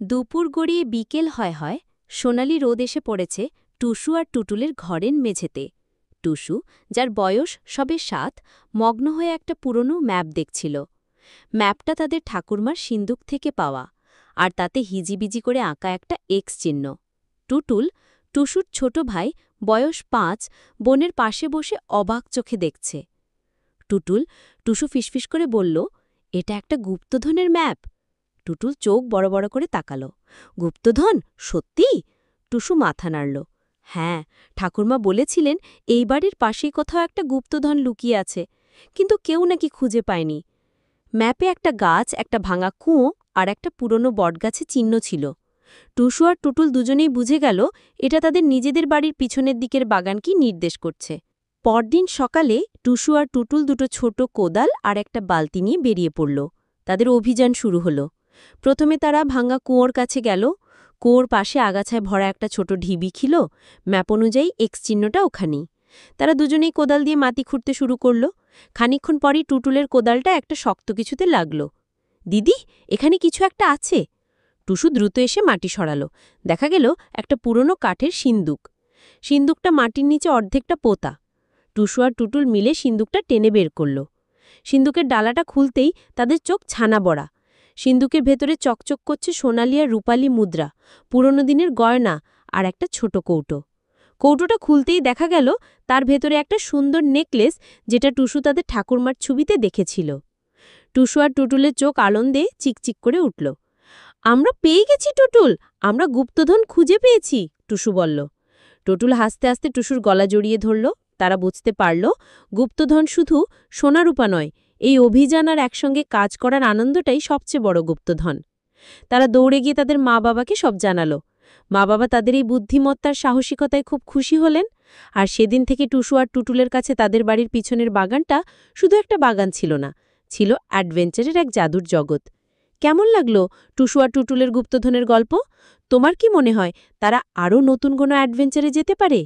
দুপুর গড়িয়ে বিকেল হয় সোনালি রোদ এসে পড়েছে টুসু আর টুটুলের ঘরের মেঝেতে। টুসু, যার বয়স সবে ৭, মগ্ন হয়ে একটা পুরনো ম্যাপ দেখছিল। ম্যাপটা তাদের ঠাকুরমার সিন্দুক থেকে পাওয়া, আর তাতে হিজিবিজি করে আঁকা একটা এক্স চিহ্ন। টুটুল, টুসুর ছোট ভাই, বয়স ৫, বোনের পাশে বসে অবাক চোখে দেখছে। টুসু ফিসফিস করে বলল, এটা একটা গুপ্তধনের ম্যাপ। টুটুল চোখ বড় বড় করে তাকাল। গুপ্তধন? সত্যি? টুসু মাথা নাড়ল। হ্যাঁ, ঠাকুরমা বলেছিলেন এই বাড়ির পাশেই কোথাও একটা গুপ্তধন লুকিয়ে আছে, কিন্তু কেউ নাকি খুঁজে পায়নি। ম্যাপে একটা গাছ, একটা ভাঙা কুঁয়ো আর একটা পুরনো বটগাছে চিহ্ন ছিল। টুসু আর টুটুল দুজনেই বুঝে গেল এটা তাদের নিজেদের বাড়ির পিছনের দিকের বাগানকেই নির্দেশ করছে। পরদিন সকালে টুসু আর টুটুল দুটো ছোট কোদাল আর একটা বালতি নিয়ে বেরিয়ে পড়ল। তাদের অভিযান শুরু হলো। প্রথমে তারা ভাঙা কুয়োর কাছে গেল। কুয়োর পাশে আগাছায় ভরা একটা ছোট ঢিবি ছিল। ম্যাপ অনুযায়ী এক্স চিহ্নটা ওখানেই। তারা দুজনেই কোদাল দিয়ে মাটি খুঁড়তে শুরু করল। খানিকক্ষণ পরই টুটুলের কোদালটা একটা শক্ত কিছুতে লাগল। দিদি, এখানে কিছু একটা আছে। টুসু দ্রুত এসে মাটি সরালো। দেখা গেল একটা পুরনো কাঠের সিন্দুক। সিন্দুকটা মাটির নিচে অর্ধেকটা পোতা। টুসু আর টুটুল মিলে সিন্দুকটা টেনে বের করল। সিন্দুকের ডালাটা খুলতেই তাদের চোখ ছানা বড়া। সিন্দুকের ভেতরে চকচক করছে সোনালি আর রূপালি মুদ্রা, পুরনো দিনের গয়না আর একটা ছোট কৌটো। কৌটোটা খুলতেই দেখা গেল তার ভেতরে একটা সুন্দর নেকলেস, যেটা টুসু তাদের ঠাকুরমার ছবিতে দেখেছিল। টুসু আর টুটুলের চোখ আনন্দে চিকচিক করে উঠল। আমরা পেয়ে গেছি টুটুল, আমরা গুপ্তধন খুঁজে পেয়েছি, টুসু বলল। টুটুল হাসতে হাসতে টুসুর গলা জড়িয়ে ধরল। তারা বুঝতে পারল গুপ্তধন শুধু সোনারূপা নয়, এই অভিযান আর একসঙ্গে কাজ করার আনন্দটাই সবচেয়ে বড় গুপ্তধন। তারা দৌড়ে গিয়ে তাদের মা বাবাকে সব জানালো। মা বাবা তাদের এই বুদ্ধিমত্তার সাহসিকতায় খুব খুশি হলেন। আর সেদিন থেকে টুসু আর টুটুলের কাছে তাদের বাড়ির পিছনের বাগানটা শুধু একটা বাগান ছিল না, ছিল অ্যাডভেঞ্চারের এক জাদুর জগৎ। কেমন লাগলো টুসু আর টুটুলের গুপ্তধনের গল্প? তোমার কি মনে হয় তারা আরও নতুন কোনো অ্যাডভেঞ্চারে যেতে পারে?